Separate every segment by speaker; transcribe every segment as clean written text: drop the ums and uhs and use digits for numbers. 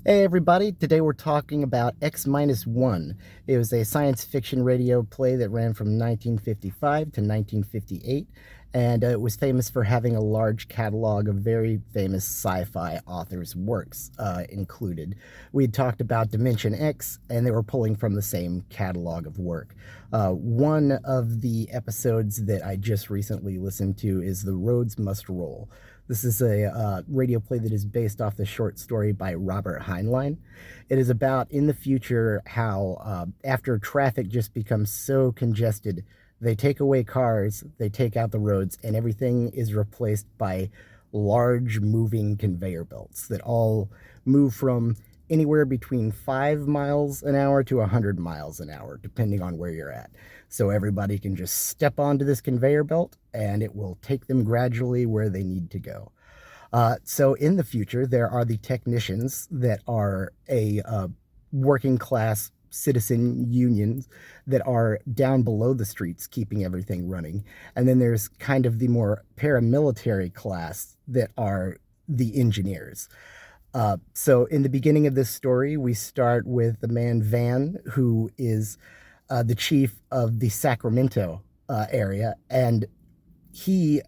Speaker 1: Hey everybody, today we're talking about X Minus One. It was a science fiction radio play that ran from 1955 to 1958, and it was famous for having a large catalog of very famous sci-fi authors' works included. We had talked about Dimension X, and they were pulling from the same catalog of work. One of the episodes that I just recently listened to is The Roads Must Roll. This is a radio play that is based off the short story by Robert Heinlein. It is about in the future how after traffic just becomes so congested, they take away cars, they take out the roads, and everything is replaced by large moving conveyor belts that all move from anywhere between 5 miles an hour to 100 miles an hour, depending on where you're at. So everybody can just step onto this conveyor belt and it will take them gradually where they need to go. So in the future, there are the technicians that are a working class citizen unions that are down below the streets keeping everything running. And then there's kind of the more paramilitary class that are the engineers. So in the beginning of this story, we start with the man Van, who is the chief of the Sacramento area, and he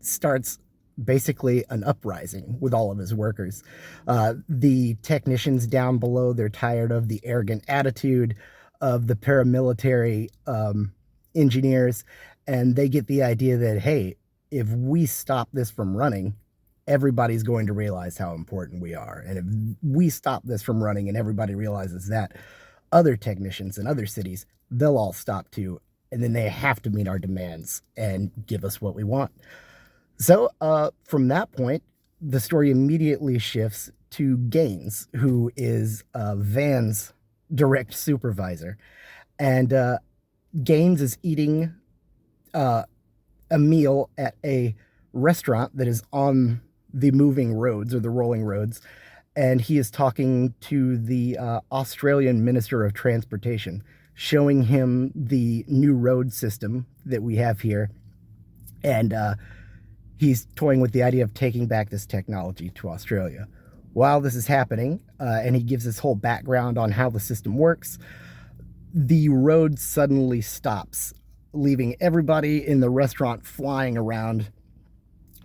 Speaker 1: starts basically an uprising with all of his workers. The technicians down below, they're tired of the arrogant attitude of the paramilitary engineers, and they get the idea that, hey, if we stop this from running, everybody's going to realize how important we are. And if we stop this from running and everybody realizes that, other technicians in other cities, they'll all stop too. And then they have to meet our demands and give us what we want. So from that point, the story immediately shifts to Gaines, who is Van's direct supervisor. And Gaines is eating a meal at a restaurant that is on the moving roads or the rolling roads, and he is talking to the Australian Minister of Transportation, showing him the new road system that we have here, and he's toying with the idea of taking back this technology to Australia. While this is happening, and he gives this whole background on how the system works, the road suddenly stops, leaving everybody in the restaurant flying around.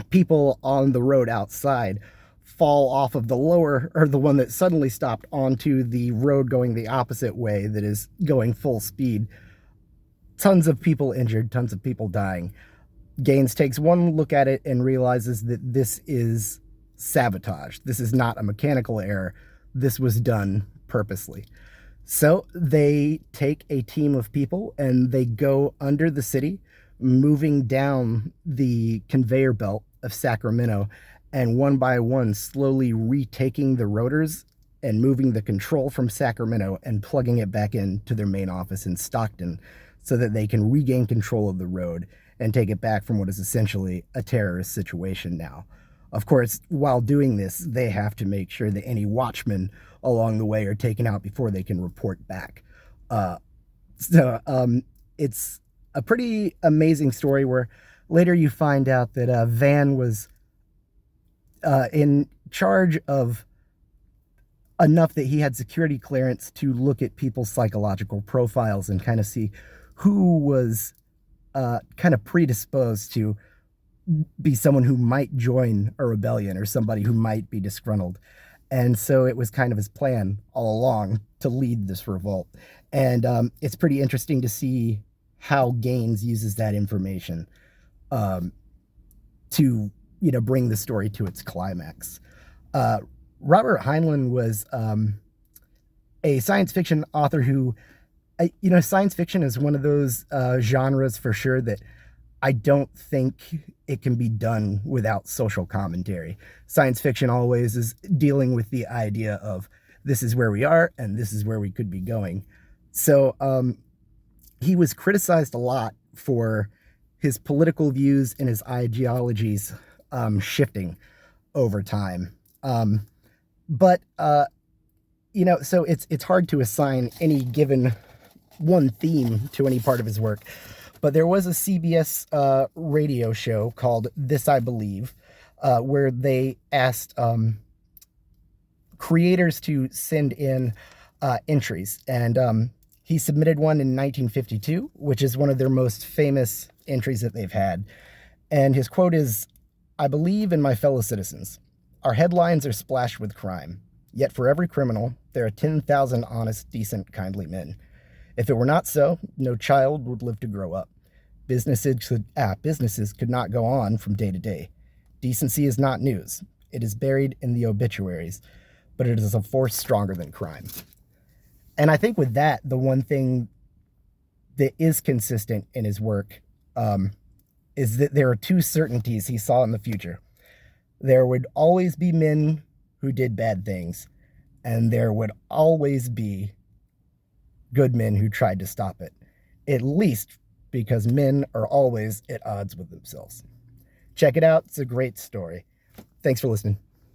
Speaker 1: People on the road outside fall off of the lower, or the one that suddenly stopped, onto the road going the opposite way that is going full speed. Tons of people injured, tons of people dying. Gaines takes one look at it and realizes that this is sabotage. This is not a mechanical error. This was done purposely. So they take a team of people and they go under the city, moving down the conveyor belt of Sacramento, and one by one slowly retaking the rotors and moving the control from Sacramento and plugging it back into their main office in Stockton so that they can regain control of the road and take it back from what is essentially a terrorist situation now. Of course, while doing this, they have to make sure that any watchmen along the way are taken out before they can report back. It's a pretty amazing story where later you find out that Van was in charge of enough that he had security clearance to look at people's psychological profiles and kind of see who was kind of predisposed to be someone who might join a rebellion or somebody who might be disgruntled. And so it was kind of his plan all along to lead this revolt. And it's pretty interesting to see how Gaines uses that information to, bring the story to its climax. Robert Heinlein was a science fiction author who, science fiction is one of those genres for sure that I don't think it can be done without social commentary. Science fiction always is dealing with the idea of this is where we are and this is where we could be going. So he was criticized a lot for his political views and his ideologies shifting over time. So it's hard to assign any given one theme to any part of his work. But there was a CBS radio show called This I Believe, where they asked creators to send in entries. And he submitted one in 1952, which is one of their most famous entries that they've had. And his quote is, "I believe in my fellow citizens. Our headlines are splashed with crime. Yet for every criminal, there are 10,000 honest, decent, kindly men. If it were not so, no child would live to grow up. Businesses could not go on from day to day. Decency is not news. It is buried in the obituaries, but it is a force stronger than crime." And I think with that, the one thing that is consistent in his work is that there are two certainties he saw in the future. There would always be men who did bad things, and there would always be good men who tried to stop it, at least because men are always at odds with themselves. Check it out. It's a great story. Thanks for listening.